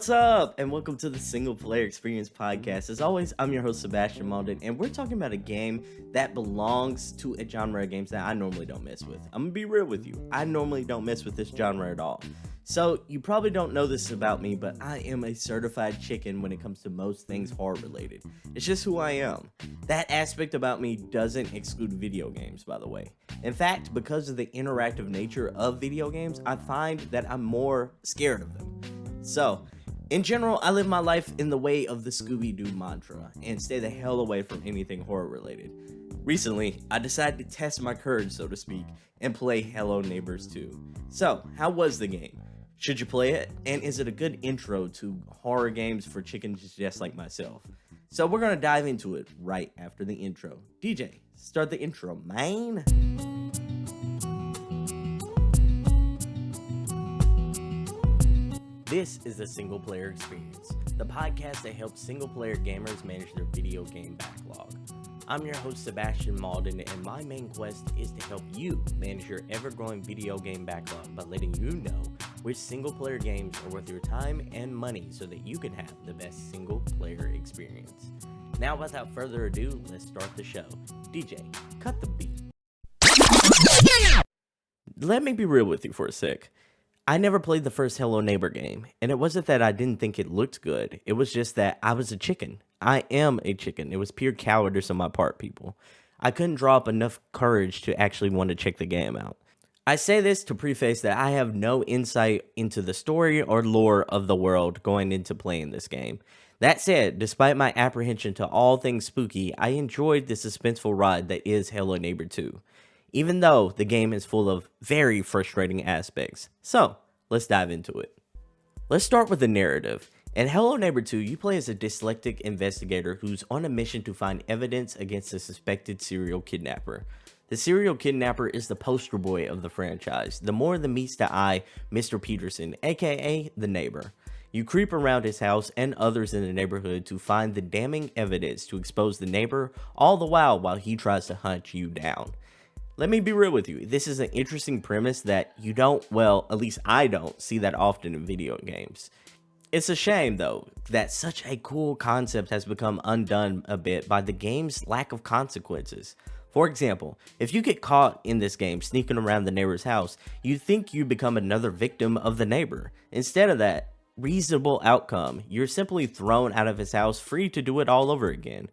What's up, and welcome to the Single Player Experience Podcast. As always, I'm your host, Sebastion Mauldin, and we're talking about a game that belongs to a genre of games that I normally don't mess with. I'm gonna be real with you. I normally don't mess with this genre at all. So, you probably don't know this about me, but I am a certified chicken when it comes to most things horror-related. It's just who I am. That aspect about me doesn't exclude video games, by the way. In fact, because of the interactive nature of video games, I find that I'm more scared of them. So, in general, I live my life in the way of the Scooby-Doo mantra and stay the hell away from anything horror-related. Recently, I decided to test my courage, so to speak, and play Hello Neighbors 2. So, how was the game? Should you play it? And is it a good intro to horror games for chickens just like myself? So we're gonna dive into it right after the intro. DJ, start the intro, man. This is the Single Player Experience, the podcast that helps single-player gamers manage their video game backlog. I'm your host, Sebastion Mauldin, and my main quest is to help you manage your ever-growing video game backlog by letting you know which single-player games are worth your time and money so that you can have the best single-player experience. Now, without further ado, let's start the show. DJ, cut the beat. Let me be real with you for a sec. I never played the first Hello Neighbor game, and it wasn't that I didn't think it looked good. It was just that I was a chicken. I am a chicken. It was pure cowardice on my part, people. I couldn't draw up enough courage to actually want to check the game out. I say this to preface that I have no insight into the story or lore of the world going into playing this game. That said, despite my apprehension to all things spooky, I enjoyed the suspenseful ride that is Hello Neighbor 2. Even though the game is full of very frustrating aspects. So, let's dive into it. Let's start with the narrative. In Hello Neighbor 2, you play as a dyslexic investigator who's on a mission to find evidence against a suspected serial kidnapper. The serial kidnapper is the poster boy of the franchise, the more than meets the eye Mr. Peterson, aka the neighbor. You creep around his house and others in the neighborhood to find the damning evidence to expose the neighbor, all the while he tries to hunt you down. Let me be real with you, this is an interesting premise that you don't, well, at least I don't, see that often in video games. It's a shame, though, that such a cool concept has become undone a bit by the game's lack of consequences. For example, if you get caught in this game sneaking around the neighbor's house, you'd think you become another victim of the neighbor. Instead of that reasonable outcome, you're simply thrown out of his house free to do it all over again.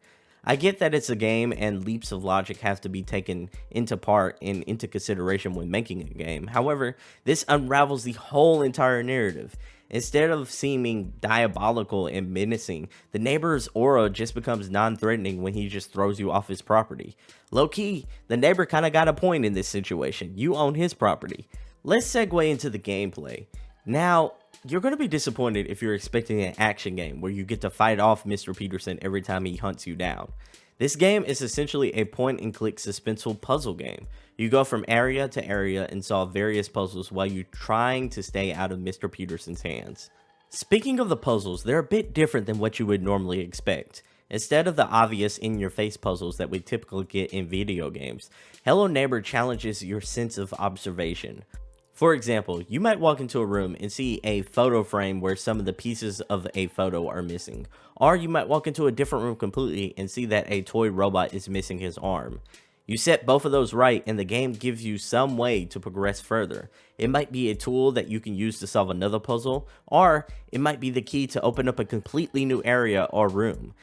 I get that it's a game and leaps of logic have to be taken into part and into consideration when making a game. However, this unravels the whole entire narrative. Instead of seeming diabolical and menacing, the neighbor's aura just becomes non-threatening when he just throws you off his property. Low-key, the neighbor kind of got a point in this situation. You own his property. Let's segue into the gameplay. Now, you're going to be disappointed if you're expecting an action game where you get to fight off Mr. Peterson every time he hunts you down. This game is essentially a point-and-click suspenseful puzzle game. You go from area to area and solve various puzzles while you're trying to stay out of Mr. Peterson's hands. Speaking of the puzzles, they're a bit different than what you would normally expect. Instead of the obvious in-your-face puzzles that we typically get in video games, Hello Neighbor challenges your sense of observation. For example, you might walk into a room and see a photo frame where some of the pieces of a photo are missing. Or you might walk into a different room completely and see that a toy robot is missing his arm. You set both of those right and the game gives you some way to progress further. It might be a tool that you can use to solve another puzzle, or it might be the key to open up a completely new area or room.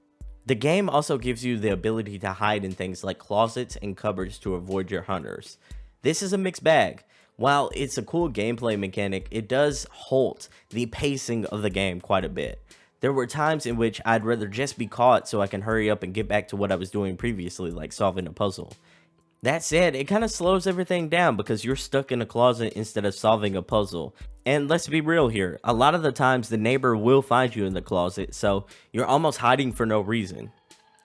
The game also gives you the ability to hide in things like closets and cupboards to avoid your hunters. This is a mixed bag. While it's a cool gameplay mechanic, it does halt the pacing of the game quite a bit. There were times in which I'd rather just be caught so I can hurry up and get back to what I was doing previously, like solving a puzzle. That said, it kind of slows everything down because you're stuck in a closet instead of solving a puzzle. And let's be real here, a lot of the times the neighbor will find you in the closet, so you're almost hiding for no reason.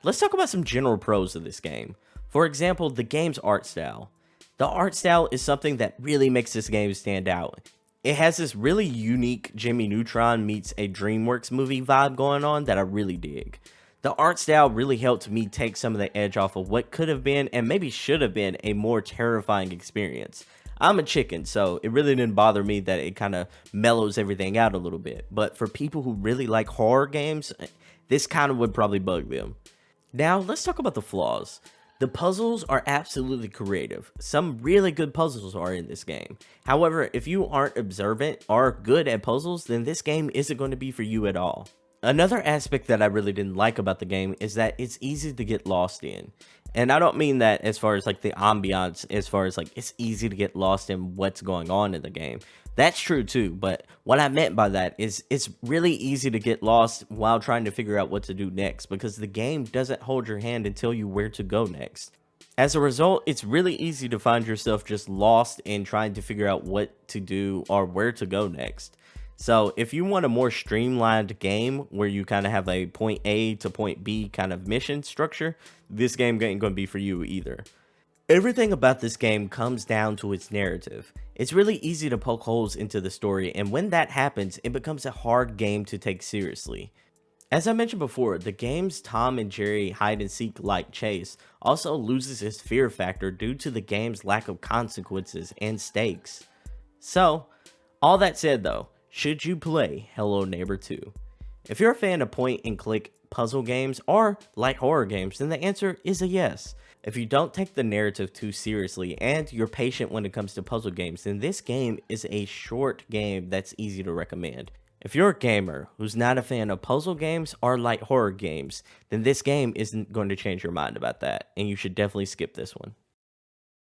Let's talk about some general pros of this game. For example, the game's art style. The art style is something that really makes this game stand out. It has this really unique Jimmy Neutron meets a DreamWorks movie vibe going on that I really dig. The art style really helped me take some of the edge off of what could have been and maybe should have been a more terrifying experience. I'm a chicken, so it really didn't bother me that it kind of mellows everything out a little bit. But for people who really like horror games, this kind of would probably bug them. Now, let's talk about the flaws. The puzzles are absolutely creative. Some really good puzzles are in this game. However, if you aren't observant or good at puzzles, then this game isn't going to be for you at all. Another aspect that I really didn't like about the game is that it's easy to get lost in. And I don't mean that as far as like the ambiance, as far as like it's easy to get lost in what's going on in the game. That's true too, but what I meant by that is it's really easy to get lost while trying to figure out what to do next because the game doesn't hold your hand and tell you where to go next. As a result, it's really easy to find yourself just lost in trying to figure out what to do or where to go next. So if you want a more streamlined game where you kind of have a point A to point B kind of mission structure, this game ain't going to be for you either. Everything about this game comes down to its narrative. It's really easy to poke holes into the story, and when that happens, it becomes a hard game to take seriously. As I mentioned before, the game's Tom and Jerry hide and seek like chase also loses its fear factor due to the game's lack of consequences and stakes. So, all that said though, should you play Hello Neighbor 2? If you're a fan of point and click puzzle games or like horror games, then the answer is a yes. If you don't take the narrative too seriously and you're patient when it comes to puzzle games, then this game is a short game that's easy to recommend. If you're a gamer who's not a fan of puzzle games or light horror games, then this game isn't going to change your mind about that, and you should definitely skip this one.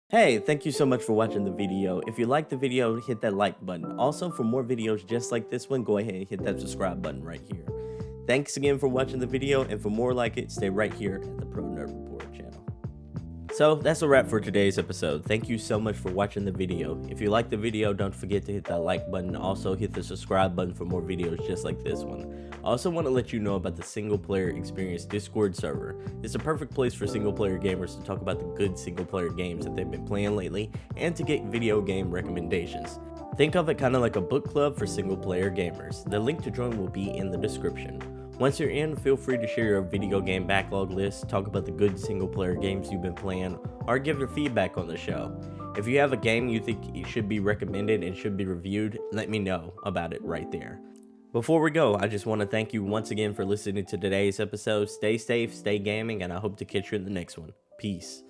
Hey, thank you so much for watching the video. If you liked the video, hit that like button. Also, for more videos just like this one, go ahead and hit that subscribe button right here. Thanks again for watching the video, and for more like it, stay right here at the Pro Nerd Report channel. So that's a wrap for today's episode. Thank you so much for watching the video. If you liked the video, don't forget to hit that like button. Also hit the subscribe button for more videos just like this one. I also want to let you know about the Single Player Experience Discord server. It's a perfect place for single player gamers to talk about the good single player games that they've been playing lately and to get video game recommendations. Think of it kind of like a book club for single player gamers. The link to join will be in the description. Once you're in, feel free to share your video game backlog list, talk about the good single player games you've been playing, or give your feedback on the show. If you have a game you think it should be recommended and should be reviewed, let me know about it right there. Before we go, I just want to thank you once again for listening to today's episode. Stay safe, stay gaming, and I hope to catch you in the next one. Peace.